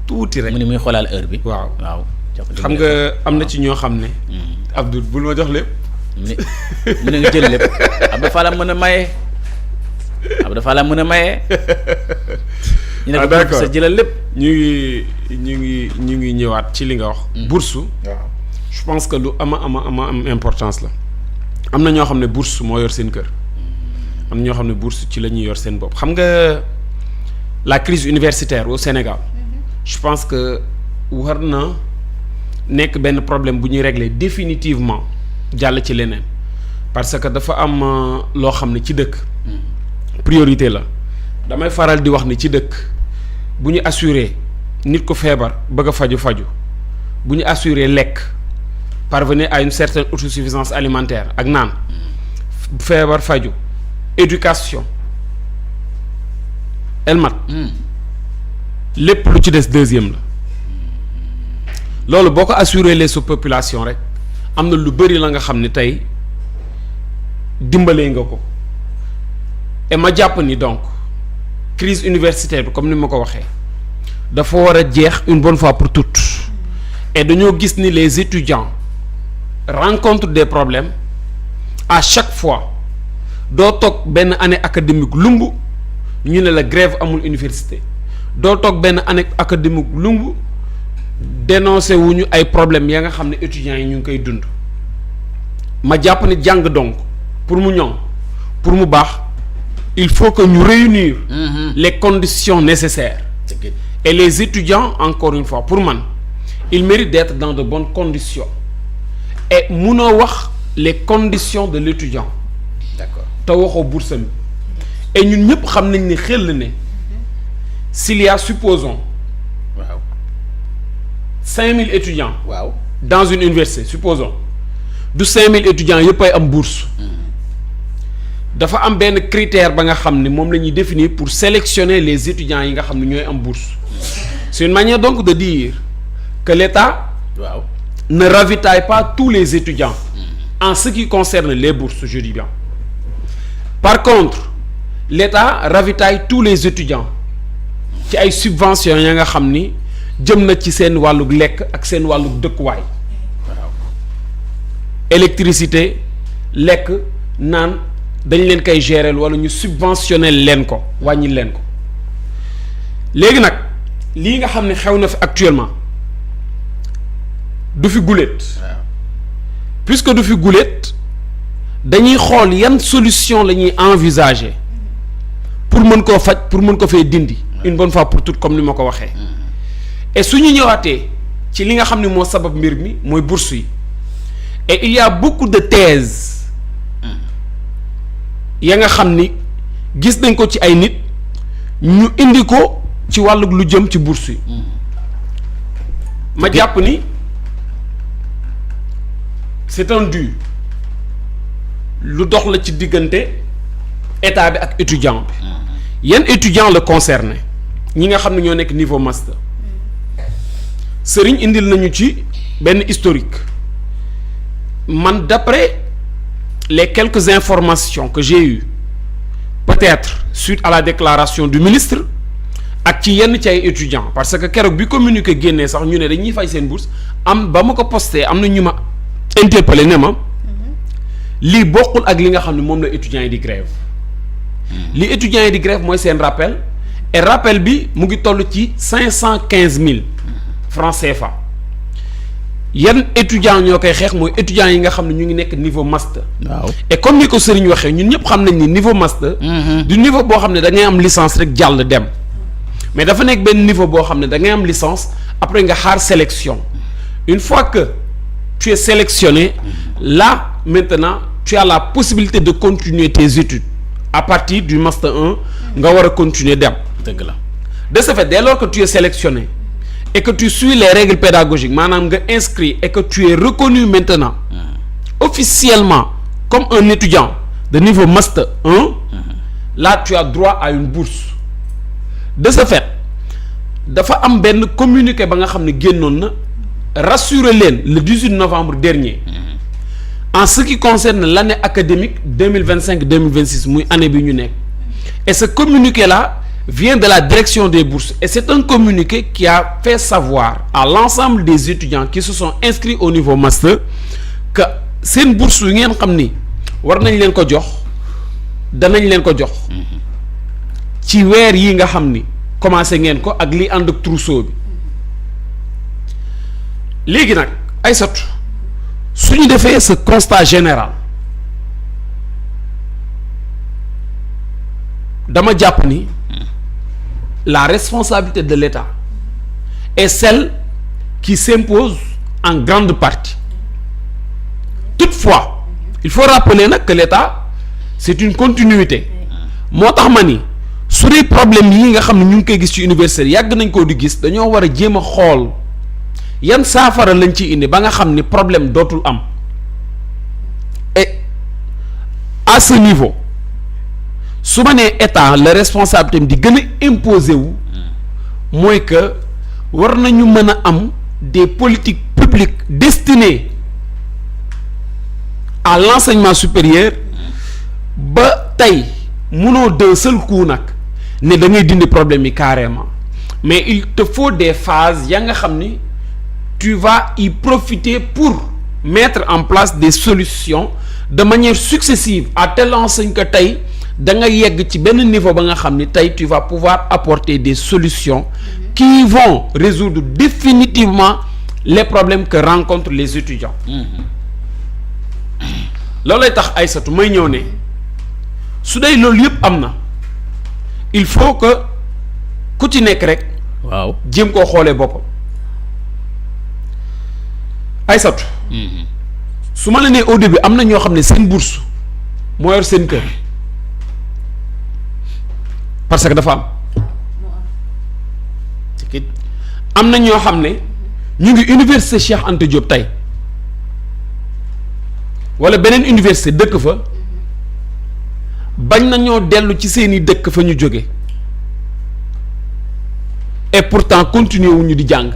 tuuti rek. mu ne muy xoolaal heure bi. waaw waaw. xam nga am na ci ñoo xam ne. Abdou bul ma jox lépp. mu ne nga jël lépp Abdou Fall mën a maye. Abdou Fall mën a maye. ñu ne ko sa jëlal lépp. ñu ngi ñëwaat ci li nga wax. bourse. waaw je pense que lu am importance la. am na ñoo xam ne bourse moo yor seen kër. am na ñoo xam ne bourse ci la ñuy yor seen bopp xam nga la crise universitaire au Sénégal. je pense que war na nekk benn problème bu ñuy régler définitivement jàll ci leneen parce que dafa am loo xam ne ci dëkk. priorité la damay faral di wax ni ci dëkk bu ñu assurer nit ko feebar bëgg a faju bu ñu assurer lekk parvenir à une certaine autosuffisance alimentaire ak naan feebar faju éducation elmat lépp lu ci des deuxième la loolu boo ko assurer les sous-populations rek am na lu bëri la nga xam ne tey dimbalee nga ko et ma jàpp ni donc crise universitaire bi comme ni ma ko waxee dafa war a jeex une bonne fois pour toutes et dañoo gis ni les étudiants rencontrent des problèmes à chaque fois doo toog benn année académique lumb ñu ne la grève amul université doo toog benn année académique lumb dénoncé wuñu ay problèmes ya nga xam ne étudiants yi ñu ngi koy dund ma jàpp ni jàng donc pour mu ñoŋ pour mu baax il faut que ñu réunir les conditions nécessaires et les étudiants encore une fois pour man ils méritent d'être dans de bonnes conditions et munoo wax les conditions de l'étudiant d'accord te waxoo bourse mi et ñun ñëpp xam nañ ni xel ne s'il y a supposons waaw 5000 étudiants waaw dans une université supposons du 5000 étudiants yëpp ay am bourse dafa am benn critère ba nga xam ne moom la ñuy définir pour sélectionner les étudiants yi nga xam ne ñooy am bourse c'est une manière donc de dire que l'État waaw ne ravitaille pas tous les étudiants en ce qui concerne les bourses je dis bien par contre l'État ravitaille tous les étudiants ci ay subventions ya nga xam ni jëm na ci seen wàllug lekk ak seen wàllug dëkkuwaay waaw électricité lekk naan dañ leen koy gérer wala ñu subventionner leen ko wàññi leen ko léegi nag lii nga xam ne xew na fi actuellement du fi guléet puisque du fi guléet dañuy xool yan solution la ñuy envisager pour mën koo faj pour mën ko fee dindi une bonne fois pour toutes comme ni ma ko waxee et su ñu ñëwaatee ci li nga xam ne moo sabab mbir mi mooy bourse yi et il y a beaucoup de thèses ya nga xam ni gis nañ ko ci ay nit ñu indi ko ci wàllu lu jëm ci bourse yi ma jàpp ni c'est un dû lu dox la ci diggante état bi ak étudiant bi yan étudiant la concerné ñi nga xam ne ñoo nekk niveau master sëriñ indil nañu ci benn historique man d'après les quelques informations que j'ai eues peut-être suite à la déclaration du ministre ak ci yenn ci ay étudiants parce que keroog bi communiqué génnee sax ñu ne dañuy fay seen bourse am ba ma ko posté am na ñu ma interpellé ne ma lii bokkul ak li nga xam ne moom la étudiants yi di grève li étudiants yi di grève mooy seen rappel et rappel bi mu ngi toll ci 515 000 francs CFA yan étudiants ñoo koy xeex mooy étudiants yi nga xam ne ñu ngi nekk niveau master. waaw et comme ni ko Serigne waxee ñun ñëpp xam nañ ni niveau master. du niveau boo xam ne da ngay am licence rek jàll dem mais dafa nekk benn niveau boo xam ne da ngay am licence après nga xaar sélection une fois que tu es sélectionné là maintenant tu as la possibilité de continuer tes études à partir du master 1 nga war a continuer dem. dëgg la de ce fait dès lors que tu es sélectionné et que tu suis les règles pédagogiques maanaam nga inscrit et que tu es reconnu maintenant officiellement comme un étudiant de niveau master 1 là tu as droit à une bourse de ce fait dafa am benn communiqué ba nga xam ne génnoon na rassurer leen le 18 novembre dernier en ce qui concerne l'année académique 2025-2026 muy année bi ñu nekk et ce communiqué là vient de la direction des bourses et c'est un communiqué qui a fait savoir à l'ensemble des étudiants qui se sont inscrits au niveau master que seen bourse yu ngeen xam ni war nañ leen ko jox danañ leen ko jox ci weer yi nga xam ni commencé ngeen ko ak li ànd ak trousseau bi léegi nag Aïssatou su ñu defee ce constat général dama jàpp ni la responsabilité de l'État est celle qui s'impose en grande partie. Toutefois, il faut rappeler nag que l'État c'est une continuité moo tax ma ni su dee problème yi nga xam ne ñu ngi koy gis ci université yàgg nañ koo di gis dañoo war a jéem a xool yan saafara lañ ci indi ba nga xam ni problème dootul am et à ce niveau su ma nee état la responsabilité di gën a imposer wu mooy que war nañu mën a am des politiques publiques destinées à l'enseignement supérieur ba tey munoo d'un seul coup nag ne da ngay dindi problème yi carrément mais il te faut des phases ya nga xam ni tu vas y profiter pour mettre en place des solutions de manière successive à telle enseigne que tey da nga yegg ci benn niveau ba nga xam ni tey tu vas pouvoir apporter des solutions qui vont résoudre définitivement les problèmes que rencontrent les étudiants loolay tax Aïssatou may ñëw ne su dee loolu yëpp am na il faut que ku ci nekk rek waaw jéem koo xoolee boppam Aïssatou su ma la nee au début am na ñoo xam ne seen bourse moo yor seen kër parce que dafa am na ñoo xam ne ñu ngi université Cheikh Anta Diop tey wala beneen université dëkk fa bañ nañoo dellu ci seeni dëkk fa ñu jóge et pourtant continuer wu ñu di jàng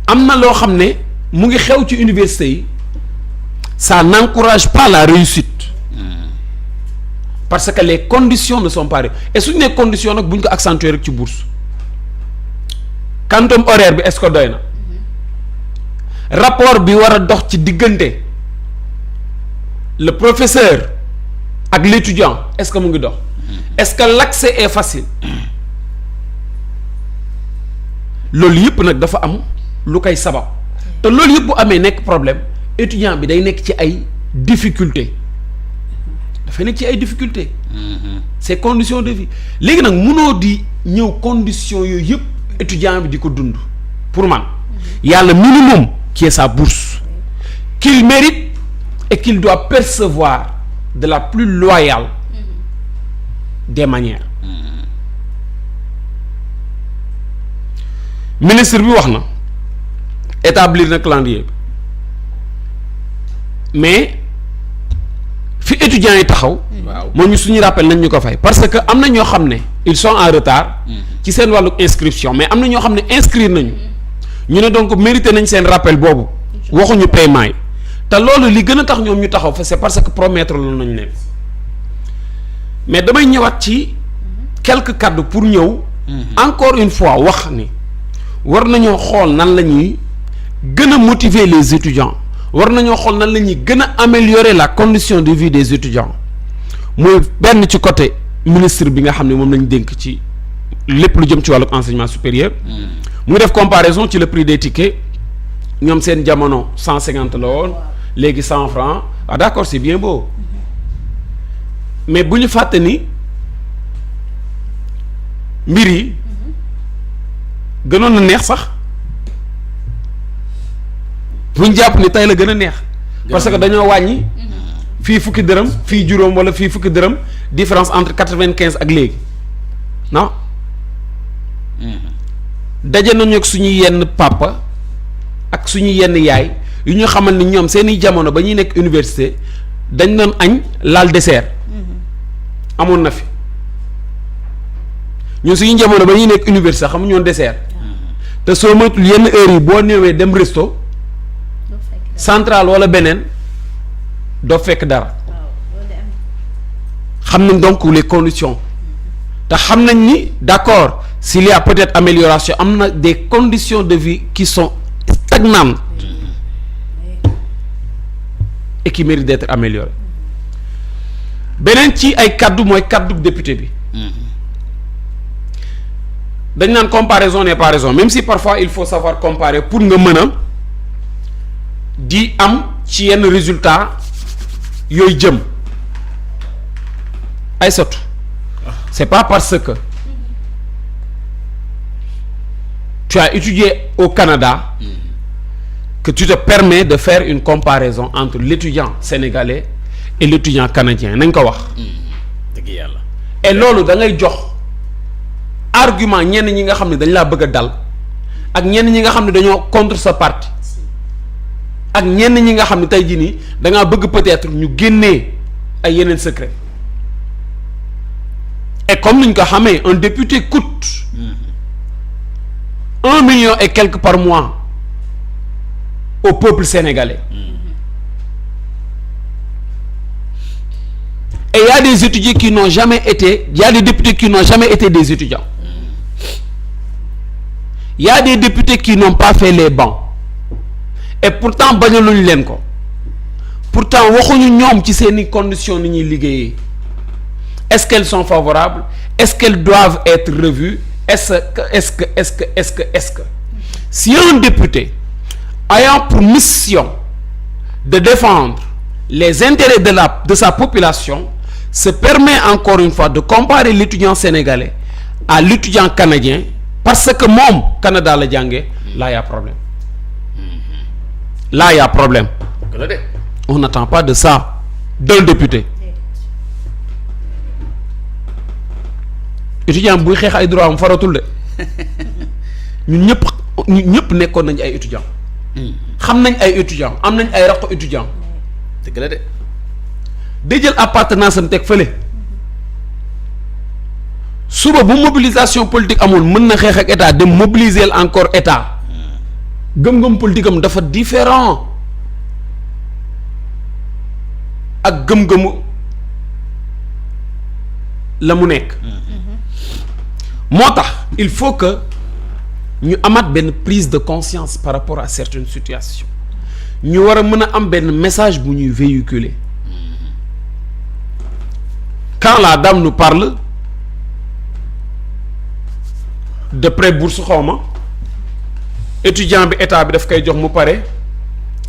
am na loo xam ne mu ngi xew ci université yi ça n'encourage pas la réussite parce que les conditions ne sont pas réunies et suñu nee conditions nag bu ñu ko accentuer rek ci bourse quantum horaire bi est-ce que doy na rapport bi war a dox ci diggante le professeur ak l'étudiant est-ce que mu ngi dox est-ce que l'accès est facile loolu yëpp nag dafa am lu koy sabab te loolu yëpp bu amee nekk problème étudiant bi day nekk ci ay difficultés dafay nekk ci ay difficultés ces conditions de vie léegi nag munoo di ñëw conditions yooyu yëpp étudiant bi di ko dund pour man y a le minimum qui est sa bourse qu'il mérite et qu'il doit percevoir de la plus loyale des manières ministre bi wax na établir na calendrier bi mais fi étudiants yi taxaw moom ñu suñu rappel nañ ñu ko fay parce que am na ñoo xam ne ils sont en retard ci seen wàllu inscription mais am na ñoo xam ne inscrire nañu ñu ne donc mérité nañ seen rappel boobu waxuñu paiement yi te loolu li gën a tax ñoom ñu taxaw fa c'est parce que promettre loolu nañu leen mais damay ñëwaat ci quelques cadres pour ñëw encore une fois wax ni war nañoo xool nan la ñuy gën a motiver les étudiants war nañoo xool nan la ñuy gën a améliorer la condition de vie des étudiants muy benn ci côté ministre bi nga xam ne moom lañ dénk ci lépp lu jëm ci wàllu enseignement supérieur muy def comparaison ci le prix des tickets ñoom seen jamono 150 la woon léegi 100 francs ah d'accord c'est bien beau mais bu ñu fàtte ni mbir yi gënoon na neex sax bu ñu jàpp ni tey la gën a neex parce que dañoo wàññi fii fukki dërëm fii juróom wala fii fukki dërëm différence entre 95 ak léegi non daje nañu ak suñuy yenn papa ak suñuy yenn yaay yu ñu xamal ni ñoom seeni jamono ba ñuy nekk université dañ doon añ laal dessert amoon na fi ñun suñu jamono ba ñuy nekk université xamuñu woon dessert te soo moytul yenn heures yi boo néewee dem resto central wala beneen doo fekk dara xam nañ donc les conditions te xam nañ ni d'accord s'il y a peut-être amélioration am na des conditions de vie qui sont stagnantes et qui méritent d'être améliorées beneen ci ay kaddu mooy kaddu député bi dañ naan comparaison n'est pas raison même si parfois il faut savoir comparer pour nga mën a di am ci yenn résultat yooyu jëm ay sotu c'est pas parce que tu as étudié au Canada que tu te permets de faire une comparaison entre l'étudiant sénégalais et l'étudiant canadien nañ ko wax dëgg yàlla et loolu da ngay jox argument ñenn ñi nga xam ne dañ laa bëgg a dal ak ñenn ñi nga xam ne dañoo contre sa parti ak ñenn ñi nga xam ne tey jii nii da ngaa bëgg peut-être ñu génnee ay yeneen secret et comme niñ ko xamee un député coûte 1 million et quelques par mois au peuple sénégalais et il y a des étudiants qui n'ont jamais été il y a des députés qui n'ont jamais été des étudiants il y a des députés qui n'ont pas fait les bancs et pourtant bañaluñ leen ko pourtant waxuñu ñoom ci seeni conditions ni ñuy liggéeyee est-ce qu'elles sont favorables est-ce qu'elles doivent être revues est-ce que si un député ayant pour mission de défendre les intérêts de sa population se permet encore une fois de comparer l'étudiant sénégalais à l'étudiant canadien parce que moom Canada la jàngee là y a problème là y a problème on n'attend pas de ça d'un député étudiant buy xeex ay droit am faratul de ñun ñëpp nekkoon nañ ay étudiants xam nañ ay étudiants am nañ ay raqu étudiants dëgg la de day jël appartenance am teg fële suba bu mobilisation politique amul mën na xeex ak état dem mobiliser encore état gëm-gëm politique am dafa différent ak gëm-gëmu la mu nekk moo tax il faut que ñu amaat benn prise de conscience par rapport à certaines situations ñu war a mën a am benn message bu ñuy véhiculer quand la dame nous parle de prêt bourse xawma étudiant bi état bi daf koy jox mu pare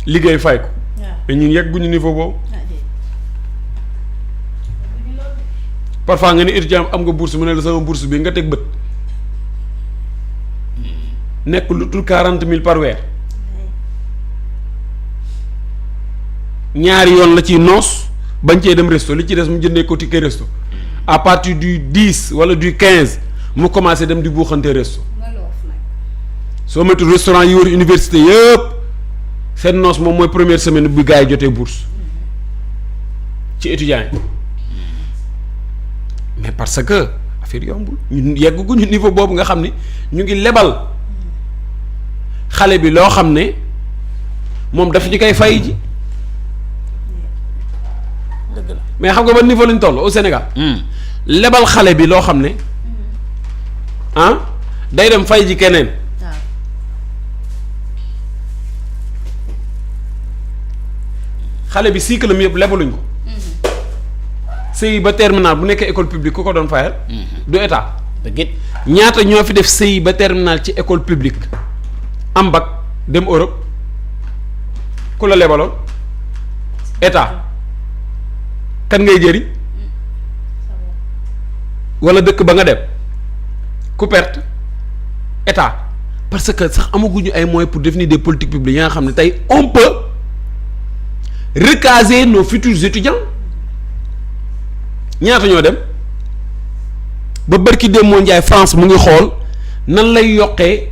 liggéey fay ko mais ñun yegguñu niveau boobu parfois nga ne étudiant am nga bourse mu ne la sama bourse bi nga teg bët nekk lu tul 40 000 par weer ñaari yoon la ciy noos bañ cee dem resto li ci des mu jëndee ko ticket resto à partir du 10 wala du 15 mu commencé dem di buuxante resto soo méttul restaurant yi wër université yëpp seen noos moom mooy première semaine bu gars yi jotee bourse ci étudiants yi mais parce que affaire yombul ñu yegguñu niveau boobu nga xam ni ñu ngi lebal xale bi loo xam ne moom dafa ñu koy fay ji dëgg la mais xam nga ba niveau lañ toll au Sénégal lebal xale bi loo xam ne ah day dem fay ji keneen xale bi cycle am yëpp lebaluñ ko CI ba terminal bu nekkee école publique ku ko doon fayal du état dëgg ñaata ñoo fi def CI ba terminal ci école publique am bac dem Europe ku la lebaloon état kan ngay jëriñ wala dëkk ba nga dem ku perte état parce que sax amaguñu ay moyens pour définir des politiques publiques yi nga xam ne tey on peut recaser nos futurs étudiants ñaata ñoo dem ba bërki dem moo njaay France mu ngi xool nan lay yokkee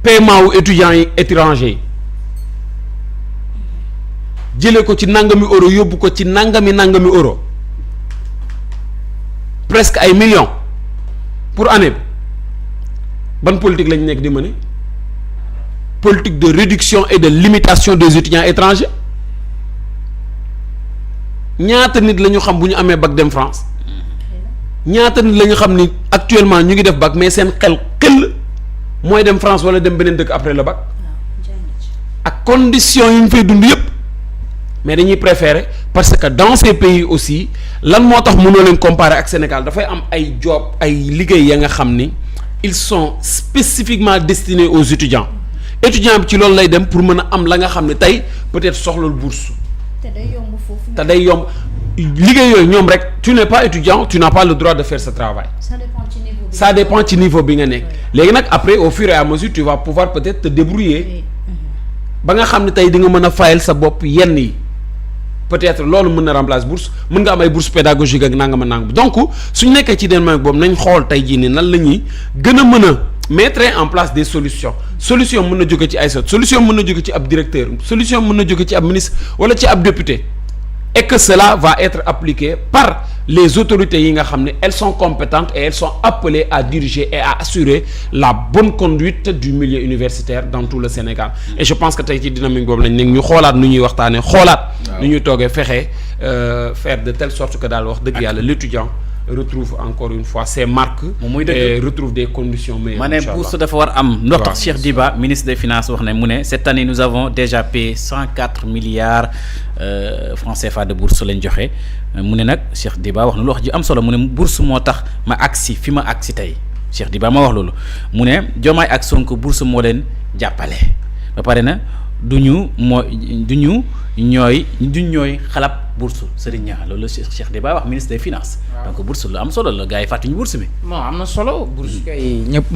paiement wu étudiants yi étrangers yi jëlee ko ci nangami euro yóbbu ko ci nangami euro presque ay millions pour année bi ban politique lañ nekk di mener politique de réduction et de limitation des étudiants étrangers ñaata nit la ñu xam bu ñu amee bac dem France ñaata nit la ñu xam ni actuellement ñu ngi def bac mais seen xel mooy dem France wala dem beneen dëkk après le bac ak conditions yi ñu fay dund yëpp mais dañuy préférer parce que dans ces pays aussi lan moo tax mënoo leen comparer ak Sénégal dafay am ay job ay liggéey ya nga xam ni ils sont spécifiquement destinés aux étudiants bi ci loolu lay dem pour mën a am la nga xam ne tey peut-être soxlal bourse te day yomb liggéey yooyu ñoom rek tu n'es pas étudiant tu n'as pas le droit de faire ce travail ça dépend ci niveau bi nga nekk léegi nag après au fur et à mesure tu vas pouvoir peut-être te débrouiller ba nga xam ne tey di nga mën a fayal sa bopp yenn yi peut-être loolu mën na remplacer bourse mën nga am ay bourse pédagogique ak nangama nangam donc suñ nekkee ci dynamique boobu nañ xool tey jii nii nan la ñuy gën a mën a mettre en place des solution mën na jóge ci ay solution mën na jóge ci ab directeur solution mën na jóge ci ab ministre wala ci ab député et que cela va être appliqué par les autorités yi nga xam ne elles sont compétentes et elles sont appelées à diriger et à assurer la bonne conduite du milieu universitaire dans tout le Sénégal et je pense que tey ci dynamique boobu lañ nekk ñu xoolaat nu ñuy waxtaanee xoolaat nu ñuy toogee fexe faire de telle sorte que daal wax dëgg yàlla l'étudiant retrouve encore une fois ses marques et retrouve des conditions meilleures. ma ne bourse dafa war am ndox tax Cheikh Diba ministre des finances wax ne mu ne cette année nous avons déjà payé 104 milliards francs CFA de bourse lañ joxe mu ne nag Cheikh Diba wax na lu wax ji am solo mu ne bourse moo tax ma agsi fi ma agsi tey Cheikh Diba ma wax loolu mu ne Diomaye ak Sonko bourse moo leen jàppale ba pare na duñu ñooy xalab bourse Serigne Niang loolu Cheikh Diba wax ministre des finances donc bourse lu am solo la gars yi fàttuñu bourse bi bon am na solo bourse kay ñëpp